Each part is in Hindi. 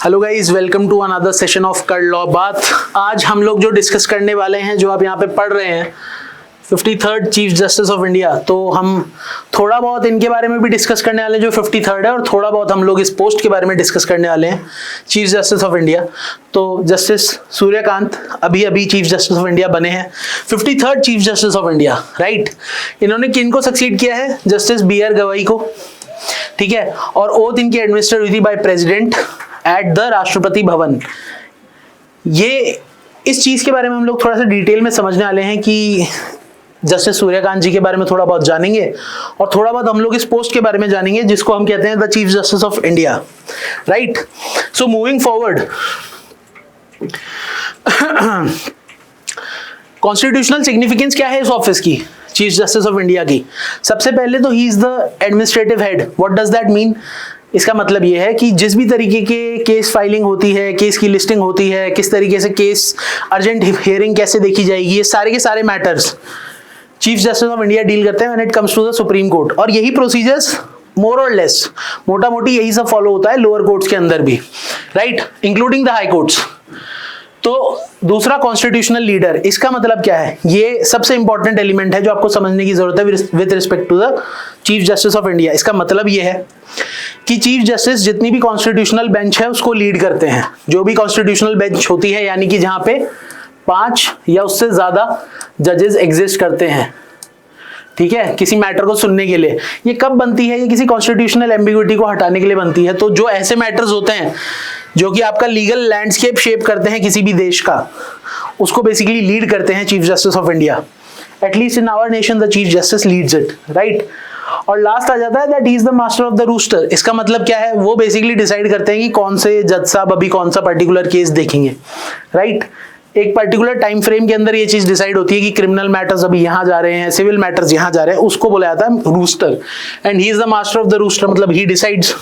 Hello guys, welcome to another session of कर लॉ बात। आज हम लोग जो डिस्कस करने वाले हैं, जो आप यहाँ पे पढ़ रहे हैं, 53rd chief justice of India. तो हम थोड़ा बहुत इनके बारे में भी डिस्कस करने वाले हैं जो 53rd है, और थोड़ा बहुत हम लोग इस पोस्ट के बारे में डिस्कस करने वाले हैं, चीफ जस्टिस ऑफ इंडिया। तो जस्टिस सूर्यकांत अभी अभी चीफ जस्टिस ऑफ इंडिया बने हैं, 53rd chief justice of India, right. इन्होंने किनको सक्सीड किया है? जस्टिस BR गवाई को, ठीक है। और ओथ इनकी एडमिनिस्टर हुई थी by president at the Rashtrapati Bhavan. ये इस चीज के बारे में हम लोग थोड़ा सा डिटेल में समझने वाले हैं कि जस्टिस सूर्यकांत जी के बारे में थोड़ा बहुत जानेंगे, और थोड़ा बहुत हम लोग इस पोस्ट के बारे में जानेंगे जिसको हम कहते हैं the chief justice of India, right. So moving forward, constitutional significance क्या है इस ऑफिस की, चीफ जस्टिस ऑफ इंडिया की? सबसे पहले तो ही is the administrative head. What does that mean? इसका मतलब यह है कि जिस भी तरीके के केस फाइलिंग होती है, केस की लिस्टिंग होती है, किस तरीके से केस अर्जेंट हियरिंग कैसे देखी जाएगी, ये सारे के सारे matters chief justice of India deal करते हैं when it comes to the supreme court. और यही प्रोसीजर्स मोर और लेस, मोटा मोटी यही सब फॉलो होता है लोअर कोर्ट्स के अंदर भी, right, including the high courts. तो दूसरा, कॉन्स्टिट्यूशनल लीडर, इसका मतलब क्या है? ये सबसे इंपॉर्टेंट एलिमेंट है जो आपको समझने की जरूरत है with respect to the chief justice of India. इसका मतलब ये है कि चीफ जस्टिस जितनी भी कॉन्स्टिट्यूशनल बेंच है उसको लीड करते हैं। जो भी कॉन्स्टिट्यूशनल बेंच होती है, यानी कि जहां पे 5 या उससे ज्यादा जजेस एग्जिस्ट करते हैं, ठीक है, किसी मैटर को सुनने के लिए। ये कब बनती है? ये किसी कॉन्स्टिट्यूशनल एम्बिग्युइटी को हटाने के लिए बनती है। तो जो ऐसे मैटर्स होते हैं जो कि आपका लीगल लैंडस्केप शेप करते हैं किसी भी देश का, उसको बेसिकली लीड करते हैं chief justice of India. At least in our nation the chief justice leads it, right. और लास्ट आ जाता है that he is the master of the rooster. इसका मतलब क्या है? वो बेसिकली डिसाइड करते हैं कि कौन से जज साहब अभी कौन सा पर्टिकुलर केस देखेंगे, राइट। एक पर्टिकुलर टाइम फ्रेम के अंदर ये चीज डिसाइड होती है कि क्रिमिनल मैटर्स अभी यहाँ जा रहे हैं, सिविल मैटर्स यहाँ जा रहे हैं, उसको बोला जाता है rooster. And he is the master of the rooster, मतलब ही डिसाइड्स।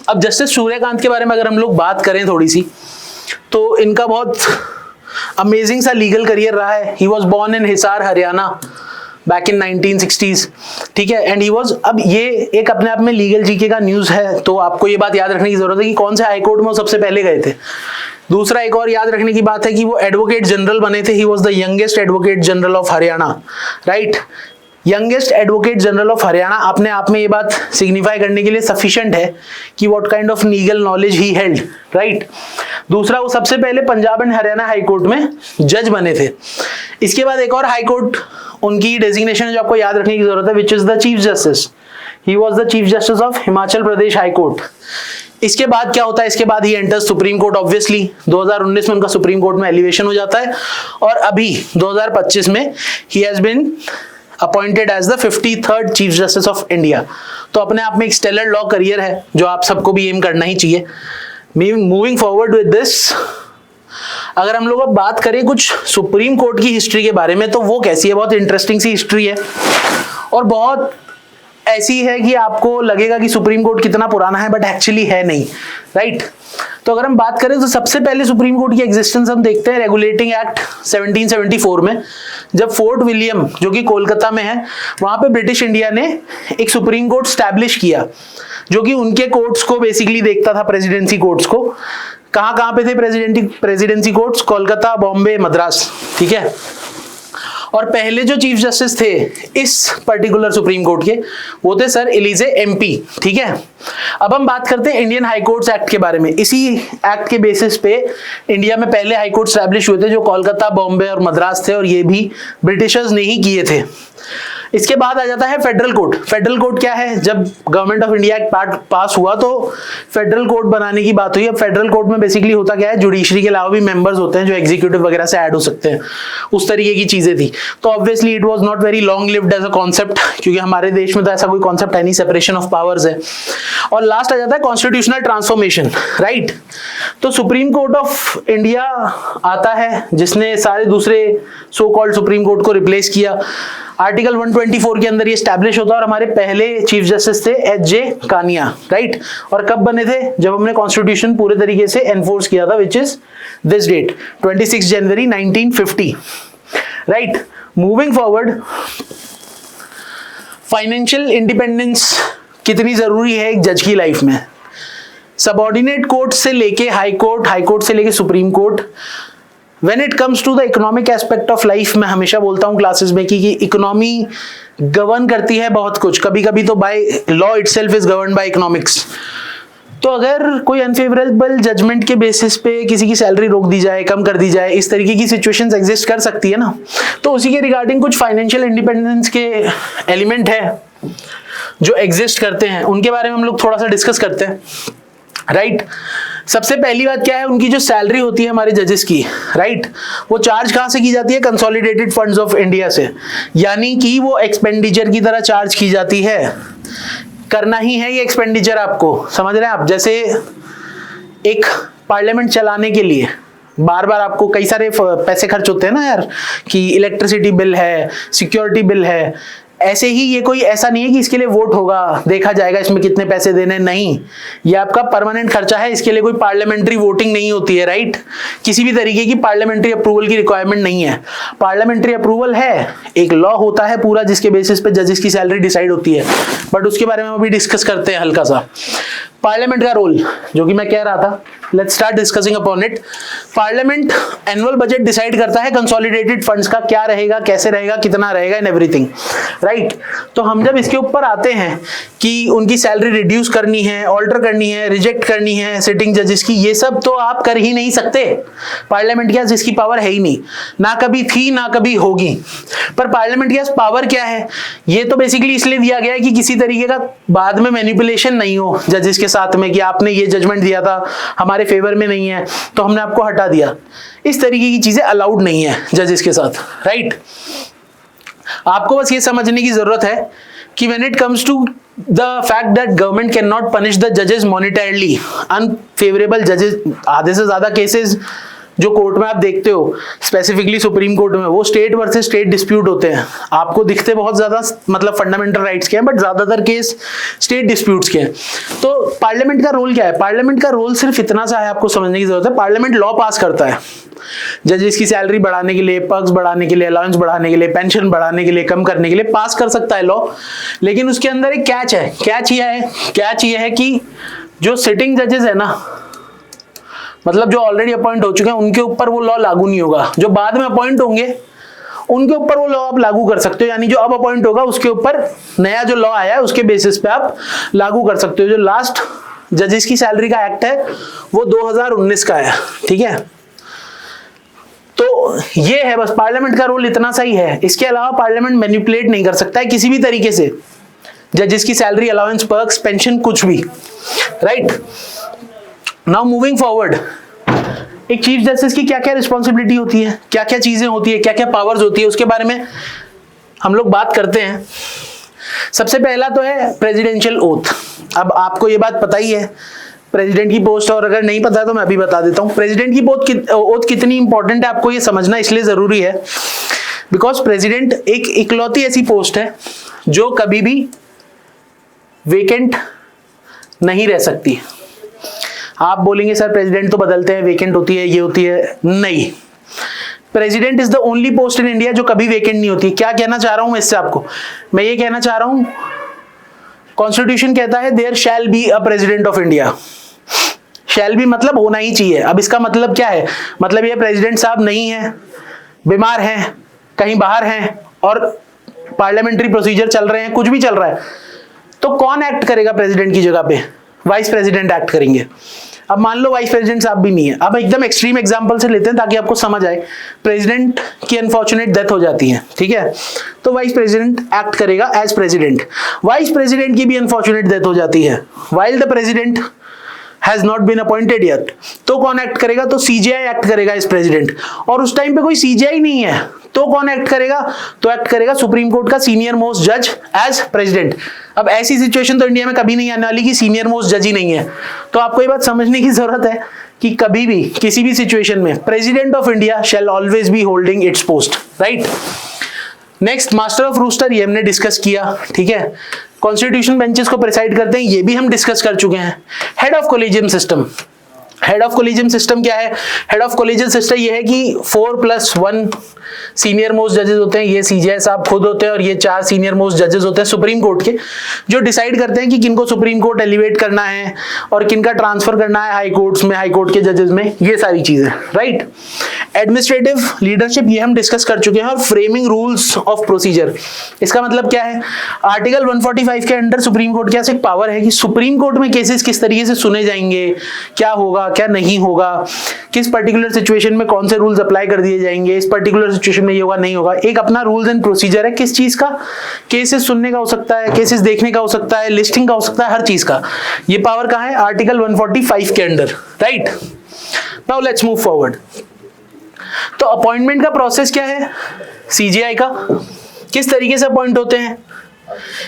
अब जस्टिस सूर्यकांत के बारे में अगर हम लोग बात करें थोड़ी सी, तो इनका बहुत अमेजिंग सा लीगल करियर रहा है। He was born in Hisar, Haryana, back in 1960s, ठीक है। एंड ही वॉज, अब ये एक अपने आप में लीगल जीके का न्यूज है, तो आपको ये बात याद रखने की जरूरत है कि कौन से हाईकोर्ट में वो सबसे पहले गए थे। दूसरा, एक और याद रखने की बात है कि वो एडवोकेट जनरल बने थे। He was the youngest advocate general of Haryana, right. Youngest advocate general of Haryana अपने आप में ये बात सिग्निफाई करने के लिए सफिशिएंट है कि what kind of legal knowledge he held, right. दूसरा, वो सबसे पहले Punjab and Haryana high court में जज बने थे। इसके बाद एक और हाई कोर्ट उनकी डेजिग्नेशन है जो आपको याद रखने की जरूरत है, which is the chief justice. He was the chief justice of Himachal Pradesh high court. इसके बाद क्या होता है? इसके बाद ही एंटर सुप्रीम कोर्ट। ऑब्वियसली 2019 में उनका सुप्रीम कोर्ट में एलिवेशन हो जाता है, और अभी 2025 में ही has been appointed as the 53rd chief justice of India. तो अपने आप में एक स्टेलर लॉ करियर है जो आप सबको भी एम करना ही चाहिए। मूविंग फॉरवर्ड विद दिस, अगर हम लोग अब बात करें कुछ सुप्रीम कोर्ट की हिस्ट्री के बारे में, तो वो कैसी है? बहुत इंटरेस्टिंग सी हिस्ट्री है, और बहुत ऐसी है कि आपको लगेगा कि सुप्रीम कोर्ट कितना पुराना है, बट एक्चुअली है नहीं, राइट। तो अगर हम बात करें तो सबसे पहले सुप्रीम कोर्ट की एग्जिस्टेंस हम देखते हैं रेगुलेटिंग एक्ट 1774 में, जब फोर्ट विलियम, जो कि कोलकाता में है, वहां पे ब्रिटिश इंडिया ने एक सुप्रीम कोर्ट स्टैब्लिश किया, जो कि उनके कोर्ट्स को बेसिकली देखता था, प्रेसिडेंसी कोर्ट्स को। कहां पे थे प्रेसिडेंसी कोर्ट्स? कोलकाता, बॉम्बे, मद्रास, ठीक है। और पहले जो चीफ जस्टिस थे इस पर्टिकुलर सुप्रीम कोर्ट के, वो थे सर एलिजे MP, ठीक है। अब हम बात करते हैं इंडियन हाई कोर्ट्स एक्ट के बारे में। इसी एक्ट के बेसिस पे इंडिया में पहले हाई कोर्ट स्टैब्लिश हुए थे, जो कोलकाता, बॉम्बे और मद्रास थे, और ये भी ब्रिटिशर्स ने ही किए थे। इसके बाद आ जाता है फेडरल कोर्ट। फेडरल कोर्ट क्या है? जब गवर्नमेंट ऑफ इंडिया एक्ट पास हुआ तो फेडरल कोर्ट बनाने की बात हुई। अब फेडरल कोर्ट में बेसिकली होता क्या है, जुडिशरी के अलावा भी मेंबर्स होते हैं जो एग्जीक्यूटिव वगैरह से ऐड हो सकते हैं, उस तरीके की चीजें थी। तो obviously it was not very long lived as a concept, क्योंकि हमारे देश में तो ऐसा कोई कॉन्सेप्ट है नहीं, सेपरेशन ऑफ पावर्स है। और लास्ट आ जाता है कॉन्स्टिट्यूशनल ट्रांसफॉर्मेशन, राइट। तो सुप्रीम कोर्ट ऑफ इंडिया आता है, जिसने सारे दूसरे सो कॉल्ड सुप्रीम कोर्ट को रिप्लेस किया। आर्टिकल 124 के अंदर ये स्टैब्लिश होता है, और हमारे पहले चीफ जस्टिस थे HJ कानिया, राइट। और कब बने थे? जब हमने कॉन्स्टिट्यूशन पूरे तरीके से एनफोर्स किया था, which is this date 26 January 1950, right. Moving forward, financial independence कितनी जरूरी है एक जज की लाइफ में? सबऑर्डिनेट कोर्ट से लेके हाई कोर्ट, हाई कोर्ट से लेके supreme court. When it comes to the economic aspect of life, मैं हमेशा बोलता हूँ क्लासेस में कि इकोनॉमी गवर्न करती है बहुत कुछ, कभी कभी तो by law itself is govern by economics. तो अगर कोई अनफेवरेबल जजमेंट के बेसिस पे किसी की सैलरी रोक दी जाए, कम कर दी जाए, इस तरीके की सिचुएशंस एग्जिस्ट कर सकती है ना, तो उसी के रिगार्डिंग कुछ फाइनेंशियल इंडिपेंडेंस के एलिमेंट है जो एग्जिस्ट करते हैं, उनके बारे में हम लोग थोड़ा सा डिस्कस करते हैं, राइट। सबसे पहली बात क्या है, उनकी जो सैलरी होती है हमारे जजेस की, राइट, वो चार्ज कहां से की जाती है? कंसोलिडेटेड फंड्स ऑफ इंडिया से, यानी कि वो एक्सपेंडिचर की तरह चार्ज की जाती है। करना ही है ये एक्सपेंडिचर, आपको समझ रहे हैं आप? जैसे एक पार्लियामेंट चलाने के लिए बार बार आपको कई सारे पैसे खर्च होते हैं ना यार, कि इलेक्ट्रिसिटी बिल है, सिक्योरिटी बिल है, ऐसे ही ये कोई ऐसा नहीं है कि इसके लिए वोट होगा, देखा जाएगा इसमें कितने पैसे देने, नहीं, ये आपका परमानेंट खर्चा है, इसके लिए कोई पार्लियामेंट्री वोटिंग नहीं होती है, राइट। किसी भी तरीके की पार्लियामेंट्री अप्रूवल की रिक्वायरमेंट नहीं है। पार्लियामेंट्री अप्रूवल है, एक लॉ होता है पूरा जिसके बेसिस पे जजेस की सैलरी डिसाइड होती है, बट उसके बारे में अभी डिस्कस करते हैं हल्का सा। पार्लियामेंट का रोल, जो कि मैं कह रहा था, let's start discussing upon it. Parliament annual budget decide करता है कंसोलिडेटेड फंड्स का, क्या रहेगा, कैसे रहेगा, कितना रहेगा, इन एवरीथिंग, राइट। तो हम जब इसके ऊपर आते हैं कि उनकी सैलरी रिड्यूस करनी है, ऑल्टर करनी है, रिजेक्ट करनी है सिटिंग जजेस की, ये सब तो आप कर ही नहीं सकते। पार्लियामेंट के पास इसकी पावर है ही नहीं, ना कभी थी ना कभी होगी। पर पार्लियामेंट के पास पावर क्या है? ये तो बेसिकली इसलिए दिया गया है कि किसी तरीके का बाद में मैनिपुलेशन नहीं हो जजेस के साथ में, कि आपने ये जजमेंट दिया था हमारे फेवर में नहीं है तो हमने आपको हटा दिया। इस तरीके की चीजें अलाउड नहीं है जजेस के साथ, राइट। आपको बस ये समझने की जरूरत है कि when it comes to the fact that government cannot punish the judges monetarily, unfavorable judges, आधे से ज्यादा केसेस जो कोर्ट में आप देखते हो, स्पेसिफिकली सुप्रीम कोर्ट में, वो स्टेट वर्सेस स्टेट डिस्प्यूट होते हैं। आपको दिखते बहुत ज्यादा मतलब फंडामेंटल राइट्स के हैं, बट ज्यादातर केस स्टेट डिस्प्यूट्स के हैं। तो पार्लियामेंट का रोल क्या है? पार्लियामेंट का रोल सिर्फ इतना सा है, आपको समझने की जरूरत है। पार्लियामेंट लॉ पास करता है जजेस की सैलरी बढ़ाने के लिए, पर्क्स बढ़ाने के लिए, अलाउंस बढ़ाने के लिए, पेंशन बढ़ाने के लिए, कम करने के लिए पास कर सकता है लॉ, लेकिन उसके अंदर एक कैच है। कैच ये है कि जो सिटिंग जजेस है ना, मतलब जो ऑलरेडी अपॉइंट हो चुके हैं, उनके ऊपर वो लॉ लागू नहीं होगा। जो बाद में अपॉइंट होंगे उनके ऊपर वो लॉ आप लागू कर सकते हो, यानी जो अब अपॉइंट होगा उसके ऊपर नया जो लॉ आया है उसके बेसिस पे आप लागू कर सकते हो। जो लास्ट जजेस की सैलरी का एक्ट है वो 2019 का है, ठीक है। तो ये है बस, पार्लियामेंट का रोल इतना सा ही है। इसके अलावा पार्लियामेंट मैनिपुलेट नहीं कर सकता है किसी भी तरीके से जजेस की सैलरी, अलाउंस, पर्क्स, पेंशन, कुछ भी, राइट। नाउ मूविंग फॉरवर्ड, एक चीफ जस्टिस की क्या क्या रिस्पॉन्सिबिलिटी होती है, क्या क्या चीजें होती है, क्या क्या पावर्स होती है, उसके बारे में हम लोग बात करते हैं। सबसे पहला तो है प्रेसिडेंशियल ओथ। अब आपको ये बात पता ही है प्रेसिडेंट की पोस्ट, और अगर नहीं पता है तो मैं अभी बता देता हूं। प्रेसिडेंट की ओथ कितनी इंपॉर्टेंट है आपको ये समझना इसलिए जरूरी है बिकॉज प्रेसिडेंट एक इकलौती ऐसी पोस्ट है जो कभी भी वेकेंट नहीं रह सकती। आप बोलेंगे सर प्रेसिडेंट तो बदलते हैं, वेकेंट होती है, ये होती है, नहीं। President is the only post in India जो कभी वेकेंट नहीं होती। क्या कहना चाह रहा हूं मैं इससे आपको? मैं ये कहना चाह रहा हूं, कॉन्स्टिट्यूशन कहता है there shall be a president of India. Shall be मतलब होना ही चाहिए। अब इसका मतलब क्या है? मतलब ये प्रेसिडेंट साहब नहीं है, बीमार हैं, कहीं बाहर हैं और पार्लियामेंट्री प्रोसीजर चल रहे हैं, कुछ भी चल रहा है, तो कौन एक्ट करेगा प्रेसिडेंट की जगह पे? वाइस प्रेसिडेंट एक्ट करेंगे। अब मान लो वाइस प्रेसिडेंट साहब भी नहीं है। अब एकदम एक्सट्रीम एग्जांपल से लेते हैं ताकि आपको समझ आए। प्रेसिडेंट की अनफॉर्चुनेट डेथ हो जाती है, ठीक है, तो वाइस प्रेसिडेंट एक्ट करेगा एज प्रेसिडेंट। वाइस प्रेसिडेंट की भी अनफॉर्चुनेट डेथ हो जाती है while the president has not been appointed yet, तो कौन एक्ट करेगा? तो सीजेआई एक्ट करेगा एज प्रेसिडेंट। और उस टाइम पे कोई सीजेआई नहीं है तो कौन एक्ट करेगा? तो एक्ट करेगा सुप्रीम कोर्ट का सीनियर मोस्ट जज एज प्रेसिडेंट। अब ऐसी सिचुएशन तो इंडिया में कभी नहीं आने वाली कि सीनियर मोस्ट जज ही नहीं है। तो आपको ये बात समझने की जरूरत है कि कभी भी किसी भी सिचुएशन में president of India shall always be holding its post, right. Next, master of rooster, ये हमने डिस्कस किया, ठीक है। कॉन्स्टिट्यूशन बेंचेस को प्रिसाइड करते हैं, ये भी हम डिस्कस कर चुके हैं। Head of collegium system, head of collegium system क्या है? हेड ऑफ कोलिजियम सिस्टम ये है कि 4+1 सीनियर मोस्ट जजेस होते हैं, ये सीजेआई साहब खुद होते हैं, और ये 4 सीनियर मोस्ट जजेस होते हैं सुप्रीम कोर्ट के, जो डिसाइड करते हैं कि किनको सुप्रीम कोर्ट एलिवेट करना है और किनका ट्रांसफर करना है हाई कोर्ट्स में, हाई कोर्ट के जजेस में, ये सारी चीजें, राइट। एडमिनिस्ट्रेटिव लीडरशिप ये हम डिस्कस कर चुके हैं, और फ्रेमिंग रूल्स ऑफ प्रोसीजर, इसका मतलब क्या है? आर्टिकल 145 के अंडर सुप्रीम कोर्ट के पास एक पावर है कि सुप्रीम कोर्ट में केसेस किस तरीके से सुने जाएंगे, क्या होगा क्या नहीं होगा, किस पर्टिकुलर सिचुएशन में कौन से रूल्स अप्लाई कर दिए जाएंगे, इस पर्टिकुलर सिचुएशन में ये होगा नहीं होगा। एक अपना रूल्स एंड प्रोसीजर है किस चीज का? केसेस सुनने का हो सकता है, केसेस देखने का हो सकता है, लिस्टिंग का हो सकता है, हर चीज का। ये पावर कहां है? आर्टिकल 145 के under, right. Now let's move forward. तो अपॉइंटमेंट का प्रोसेस क्या है सीजीआई का? किस तरीके से अपॉइंट होते हैं?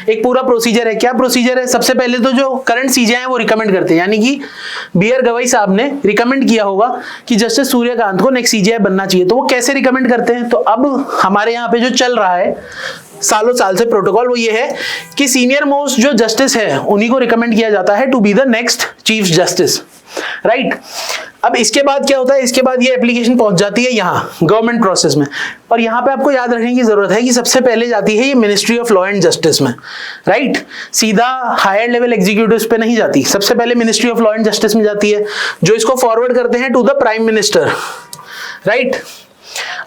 एक पूरा प्रोसीजर है। क्या प्रोसीजर है? सबसे पहले तो जो करंट सीजेआई है वो रिकमेंड करते हैं, यानी कि बीआर गवई साहब ने रिकमेंड किया होगा कि जस्टिस सूर्यकांत को नेक्स्ट सीजेआई बनना चाहिए। तो वो कैसे रिकमेंड करते हैं? तो अब हमारे यहाँ पे जो चल रहा है सालों साल से प्रोटोकॉल, वो ये है कि सीनियर मोस्ट जो जस्टिस है उन्हीं को रिकमेंड किया जाता है to be the next chief justice, right. अब इसके बाद क्या होता है? इसके बाद ये एप्लीकेशन पहुंच जाती है यहाँ गवर्नमेंट प्रोसेस में, और यहाँ पे आपको याद रखने की जरूरत है कि सबसे पहले जाती है ये ministry of law and justice में, राइट। सीधा हायर लेवल एग्जीक्यूटिव्स पे नहीं जाती, सबसे पहले ministry of law and justice में जाती है, जो इसको फॉरवर्ड करते हैं to the prime minister, right.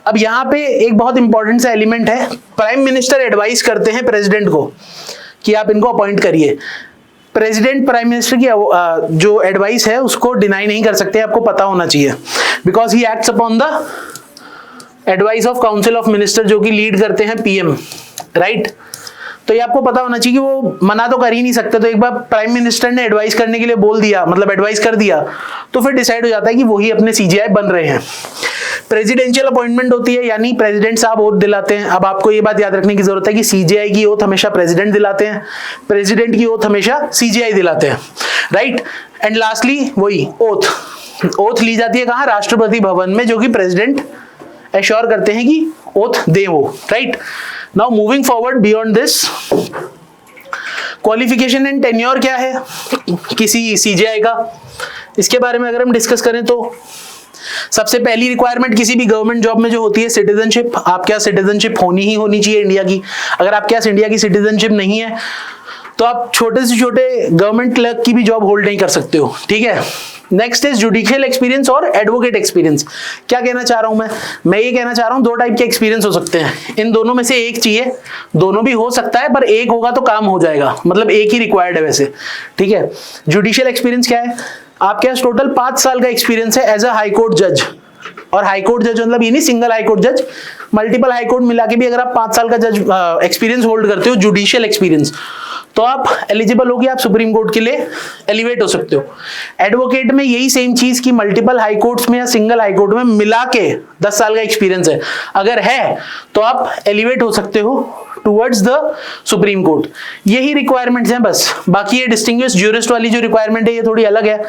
अब यहाँ पे एक बहुत इंपॉर्टेंट सा एलिमेंट है, प्राइम मिनिस्टर एडवाइस करते हैं प्रेसिडेंट को कि आप इनको अपॉइंट करिए। प्रेसिडेंट प्राइम मिनिस्टर की जो एडवाइस है उसको डिनाई नहीं कर सकते, आपको पता होना चाहिए, because he acts upon the advice of council of minister, जो कि लीड करते हैं पीएम, राइट। तो ये आपको पता होना चाहिए कि वो मना तो कर ही नहीं सकते। तो एक बार प्राइम मिनिस्टर ने एडवाइस करने के लिए बोल दिया, मतलब एडवाइस कर दिया, तो फिर डिसाइड हो जाता है कि वही अपने सीजीआई बन रहे हैं। प्रेसिडेंशियल अपॉइंटमेंट होती है, यानी प्रेसिडेंट साहब ओथ दिलाते हैं। अब आपको ये बात याद रखने की जरूरत है कि सीजीआई की ओथ हमेशा प्रेसिडेंट दिलाते हैं, प्रेसिडेंट की ओथ हमेशा सीजीआई दिलाते हैं, राइट। एंड लास्टली वही ओथ ली जाती है कहाँ? राष्ट्रपति भवन में, जो कि प्रेसिडेंट एश्योर करते हैं कि ओथ दे वो, right. Now moving forward beyond this, qualification and tenure क्या है किसी सीजीआई का? इसके बारे में अगर हम डिस्कस करें तो सबसे पहली रिक्वायरमेंट किसी भी गवर्नमेंट जॉब में जो होती है सिटीजनशिप। आपके यहाँ सिटीजनशिप होनी ही होनी चाहिए इंडिया की। अगर आपके यहाँ इंडिया की सिटीजनशिप नहीं है तो आप छोटे से छोटे गवर्नमेंट क्लर्क की भी जॉब होल्ड नहीं कर सकते हो, ठीक है। नेक्स्ट इज जुडिशियल एक्सपीरियंस और एडवोकेट एक्सपीरियंस। क्या कहना चाह रहा हूं मैं ये कहना चाह रहा हूं दो टाइप के एक्सपीरियंस हो सकते हैं, इन दोनों में से एक चाहिए। दोनों भी हो सकता है पर एक होगा तो काम हो जाएगा, मतलब एक ही रिक्वायर्ड है वैसे, ठीक है। जुडिशियल एक्सपीरियंस क्या है? आपके पास टोटल 5 साल का एक्सपीरियंस है एज अ हाई कोर्ट जज। और हाई कोर्ट जज मतलब ये नहीं सिंगल हाई कोर्ट जज, मल्टीपल हाई कोर्ट मिला के भी अगर आप 5 साल का जज एक्सपीरियंस होल्ड करते हो, जुडिशियल एक्सपीरियंस, तो आप एलिजिबल हो कि आप सुप्रीम कोर्ट के लिए एलिवेट हो सकते हो। एडवोकेट में यही सेम चीज की मल्टीपल हाई कोर्ट्स में या सिंगल हाई कोर्ट में मिला के 10 साल का एक्सपीरियंस है, अगर है तो आप एलिवेट हो सकते हो टुवर्ड्स द सुप्रीम कोर्ट। यही रिक्वायरमेंट्स हैं बस। बाकी ये डिस्टिंग्विश्ड ज्यूरिस्ट वाली जो रिक्वायरमेंट है ये थोड़ी अलग है,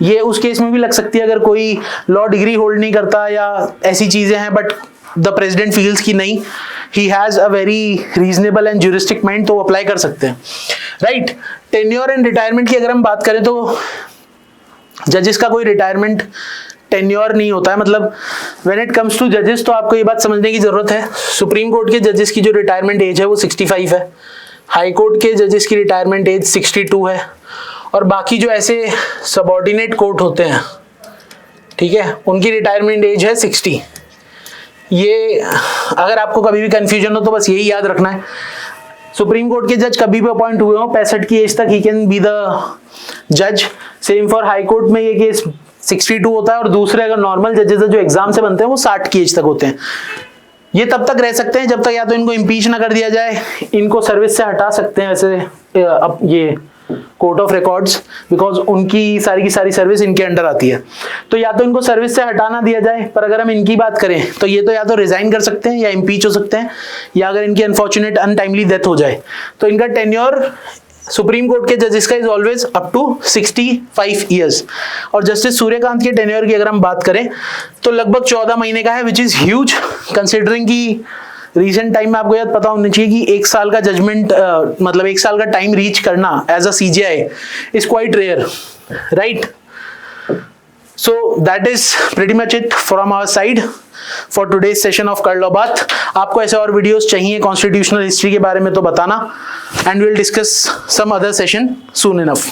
ये उस केस में भी लग सकती है अगर कोई लॉ डिग्री होल्ड नहीं करता या ऐसी चीजें हैं, बट द प्रेसिडेंट फील्स की नहीं, he has a very reasonable and juristic mind, तो अप्लाई कर सकते हैं, राइट। टेन्योर एंड रिटायरमेंट की अगर हम बात करें तो जजेस का कोई रिटायरमेंट टेन्योर नहीं होता है, मतलब व्हेन इट कम्स टू जजेस तो आपको ये बात समझने की जरूरत है, सुप्रीम कोर्ट के जजेस की जो रिटायरमेंट एज है वो 65 है, हाई कोर्ट के जजेस की रिटायरमेंट एज 62 है, और बाकी जो ऐसे सबऑर्डिनेट कोर्ट होते हैं, ठीक है, उनकी रिटायरमेंट एज है 60। ये अगर आपको कभी भी कंफ्यूजन हो तो बस यही याद रखना है, सुप्रीम कोर्ट के जज कभी भी अपॉइंट हुए हो 65 की एज तक ही कैन बी द जज। सेम फॉर हाई कोर्ट में ये केस 62 होता है, और दूसरे अगर नॉर्मल जजेस जो एग्जाम से बनते हैं वो 60 की एज तक होते हैं। ये तब तक रह सकते हैं जब तक या तो इनको इम्पीच ना कर दिया जाए, इनको सर्विस से हटा सकते हैं वैसे अब ये कोर्ट ऑफ रिकॉर्ड्स, बिकॉज उनकी सारी की सारी सर्विस इनके अंडर आती है, तो या तो इनको सर्विस से हटाना दिया जाए। पर अगर हम इनकी बात करें तो ये तो या तो रिजाइन कर सकते हैं या इम्पीच हो सकते हैं, या अगर इनकी अनफॉर्चुनेट अनटाइमली डेथ हो जाए तो इनका टेन्योर सुप्रीम कोर्ट के जजेस का is always up to 65 years. और जस्टिस सूर्यकांत के टेन्योर की अगर हम बात करें तो लगभग 14 महीने का है, विच इज ह्यूज कंसिडरिंग की रिसेंट टाइम में आपको याद पता होना चाहिए कि 1 साल का जजमेंट मतलब 1 साल का टाइम रीच करना as a CGI is quite rare, right. So that is pretty much it from our side for today's session of कर लो बात। आपको ऐसे और वीडियोस चाहिए कॉन्स्टिट्यूशनल हिस्ट्री के बारे में तो बताना, and we'll discuss some other session soon enough।